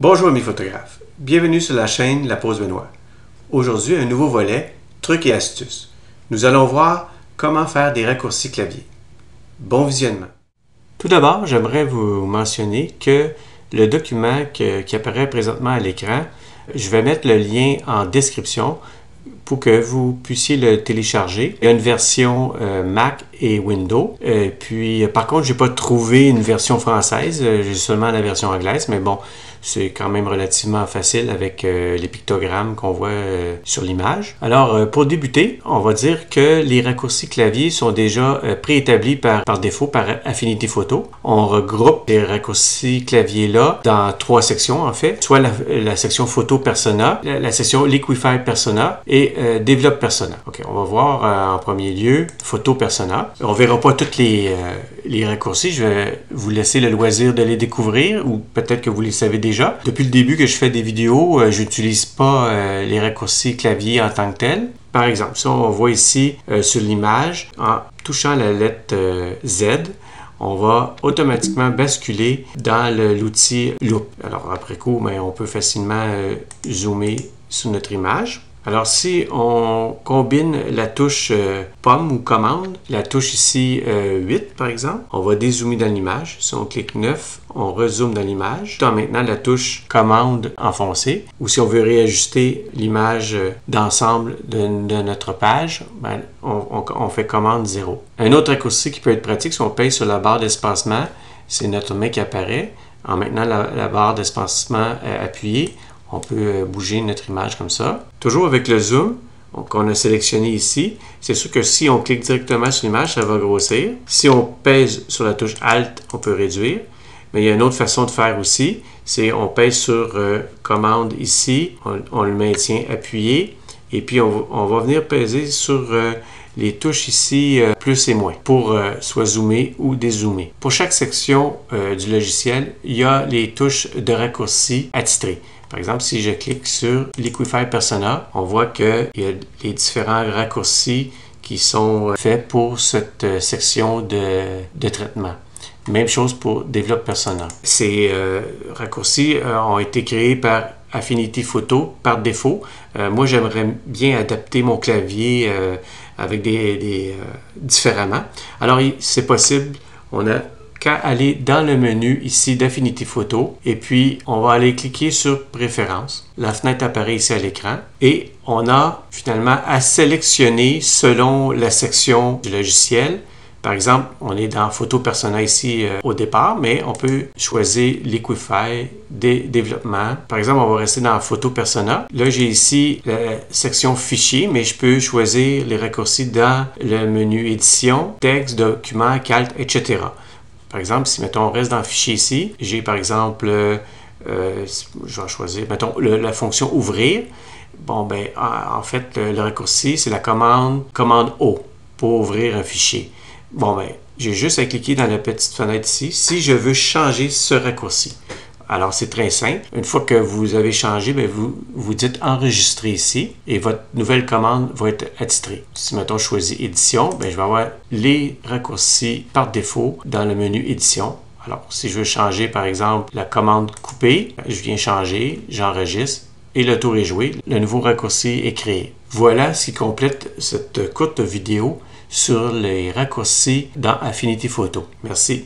Bonjour amis photographes, bienvenue sur la chaîne La Pause Benoît. Aujourd'hui, un nouveau volet, trucs et astuces. Nous allons voir comment faire des raccourcis clavier. Bon visionnement. Tout d'abord, j'aimerais vous mentionner que le document qui apparaît présentement à l'écran, je vais mettre le lien en description pour que vous puissiez le télécharger. Il y a une version Mac et Windows. Par contre, je n'ai pas trouvé une version française. J'ai seulement la version anglaise, mais bon, c'est quand même relativement facile avec les pictogrammes qu'on voit sur l'image. Alors, pour débuter, on va dire que les raccourcis clavier sont déjà préétablis par défaut par Affinity Photo. On regroupe les raccourcis clavier-là dans trois sections, en fait. Soit la section Photo Persona, la section Liquify Persona et Develop Persona. OK, on va voir en premier lieu Photo Persona. On ne verra pas tous les raccourcis. Je vais vous laisser le loisir de les découvrir ou peut-être que vous les savez déjà. Depuis le début que je fais des vidéos, je n'utilise pas les raccourcis clavier en tant que tel. Par exemple, si on voit ici sur l'image, en touchant la lettre Z, on va automatiquement basculer dans l'outil Loop. Alors après coup, on peut facilement zoomer sur notre image. Alors si on combine la touche pomme ou commande, la touche ici 8 par exemple, on va dézoomer dans l'image. Si on clique 9, on rezoome dans l'image. Tout en maintenant la touche commande enfoncée. Ou si on veut réajuster l'image d'ensemble de notre page, on fait commande 0. Un autre raccourci qui peut être pratique, si on pèse sur la barre d'espacement, c'est notre main qui apparaît. En maintenant la barre d'espacement appuyée, on peut bouger notre image comme ça. Toujours avec le zoom qu'on a sélectionné ici, c'est sûr que si on clique directement sur l'image, ça va grossir. Si on pèse sur la touche Alt, on peut réduire. Mais il y a une autre façon de faire aussi, c'est on pèse sur commande ici, on le maintient appuyé, et puis on va venir peser sur les touches ici plus et moins pour soit zoomer ou dézoomer. Pour chaque section du logiciel, il y a les touches de raccourci attitrées. Par exemple, si je clique sur Liquify Persona, on voit qu'il y a les différents raccourcis qui sont faits pour cette section de traitement. Même chose pour Develop Persona. Ces raccourcis ont été créés par Affinity Photo par défaut. Moi, j'aimerais bien adapter mon clavier avec différemment. Alors, c'est possible. On a qu'à aller dans le menu ici d'Affinity Photo et puis on va aller cliquer sur Préférences. La fenêtre apparaît ici à l'écran et on a finalement à sélectionner selon la section du logiciel. Par exemple, on est dans Photo Persona ici au départ, mais on peut choisir Liquify, Développement. Par exemple, on va rester dans Photo Persona. Là, j'ai ici la section Fichier, mais je peux choisir les raccourcis dans le menu Édition, Texte, Document, Calque, etc. Par exemple, si, mettons, on reste dans le fichier ici, j'ai par exemple, je vais choisir, mettons, la fonction Ouvrir. Bon, en fait, le raccourci, c'est la commande O pour ouvrir un fichier. Bon, j'ai juste à cliquer dans la petite fenêtre ici si je veux changer ce raccourci. Alors, c'est très simple. Une fois que vous avez changé, vous dites enregistrer ici et votre nouvelle commande va être attitrée. Si, mettons, je choisis Édition, je vais avoir les raccourcis par défaut dans le menu Édition. Alors, si je veux changer, par exemple, la commande couper, je viens changer, j'enregistre et le tour est joué. Le nouveau raccourci est créé. Voilà ce qui complète cette courte vidéo sur les raccourcis dans Affinity Photo. Merci.